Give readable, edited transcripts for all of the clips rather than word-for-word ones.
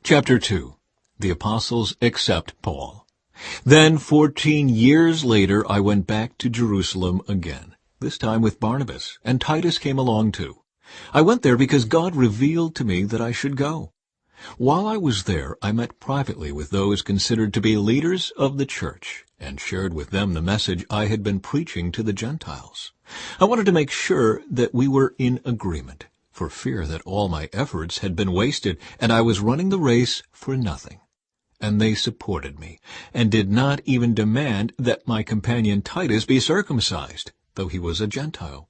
Chapter 2. The Apostles Accept Paul. Then 14 years later I went back to Jerusalem again, this time with Barnabas, and Titus came along too. I went there because God revealed to me that I should go. While I was there, I met privately with those considered to be leaders of the church, and shared with them the message I had been preaching to the Gentiles. I wanted to make sure that we were in agreement, for fear that all my efforts had been wasted, and I was running the race for nothing. And they supported me, and did not even demand that my companion Titus be circumcised, though he was a Gentile.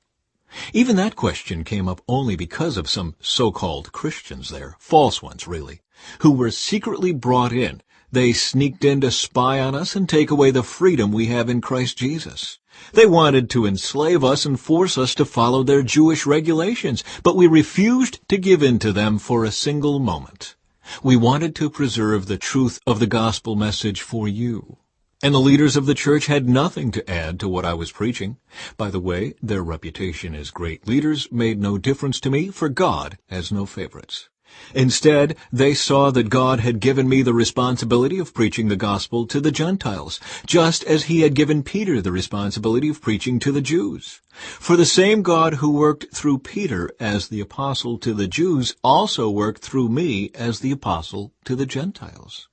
Even that question came up only because of some so-called Christians there, false ones really, who were secretly brought in. They sneaked in to spy on us and take away the freedom we have in Christ Jesus. They wanted to enslave us and force us to follow their Jewish regulations, but we refused to give in to them for a single moment. We wanted to preserve the truth of the gospel message for you. And the leaders of the church had nothing to add to what I was preaching. By the way, their reputation as great leaders made no difference to me, for God has no favorites. Instead, they saw that God had given me the responsibility of preaching the gospel to the Gentiles, just as he had given Peter the responsibility of preaching to the Jews. For the same God who worked through Peter as the apostle to the Jews also worked through me as the apostle to the Gentiles.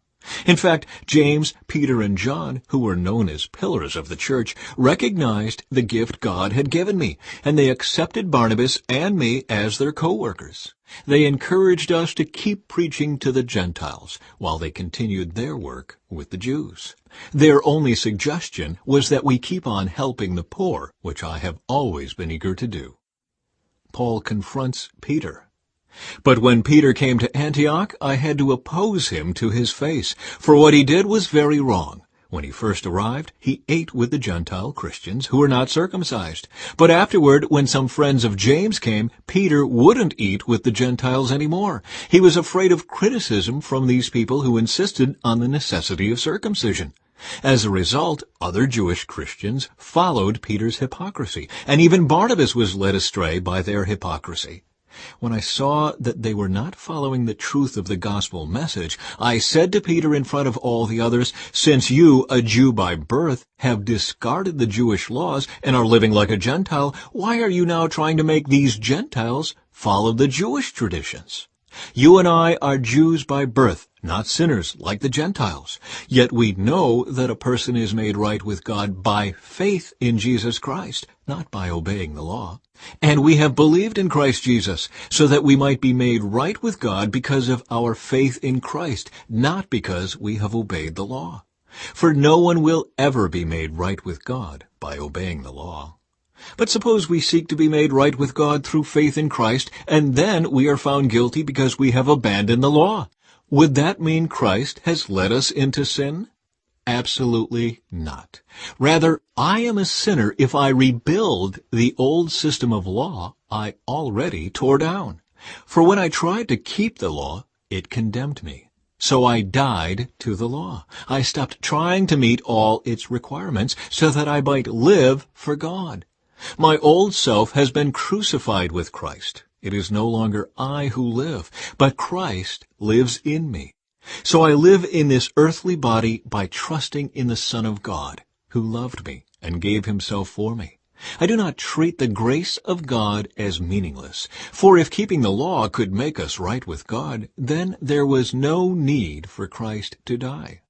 In fact, James, Peter, and John, who were known as pillars of the church, recognized the gift God had given me, and they accepted Barnabas and me as their co-workers. They encouraged us to keep preaching to the Gentiles, while they continued their work with the Jews. Their only suggestion was that we keep on helping the poor, which I have always been eager to do. Paul confronts Peter. But when Peter came to Antioch, I had to oppose him to his face, for what he did was very wrong. When he first arrived, he ate with the Gentile Christians who were not circumcised. But afterward, when some friends of James came, Peter wouldn't eat with the Gentiles anymore. He was afraid of criticism from these people who insisted on the necessity of circumcision. As a result, other Jewish Christians followed Peter's hypocrisy, and even Barnabas was led astray by their hypocrisy. When I saw that they were not following the truth of the gospel message, I said to Peter in front of all the others, "Since you, a Jew by birth, have discarded the Jewish laws and are living like a Gentile, why are you now trying to make these Gentiles follow the Jewish traditions? You and I are Jews by birth, not sinners like the Gentiles. Yet we know that a person is made right with God by faith in Jesus Christ, not by obeying the law. And we have believed in Christ Jesus, so that we might be made right with God because of our faith in Christ, not because we have obeyed the law. For no one will ever be made right with God by obeying the law. But suppose we seek to be made right with God through faith in Christ, and then we are found guilty because we have abandoned the law. Would that mean Christ has led us into sin? Absolutely not. Rather, I am a sinner if I rebuild the old system of law I already tore down. For when I tried to keep the law, it condemned me. So I died to the law. I stopped trying to meet all its requirements so that I might live for God. My old self has been crucified with Christ. It is no longer I who live, but Christ lives in me. So I live in this earthly body by trusting in the Son of God, who loved me and gave himself for me. I do not treat the grace of God as meaningless, for if keeping the law could make us right with God, then there was no need for Christ to die.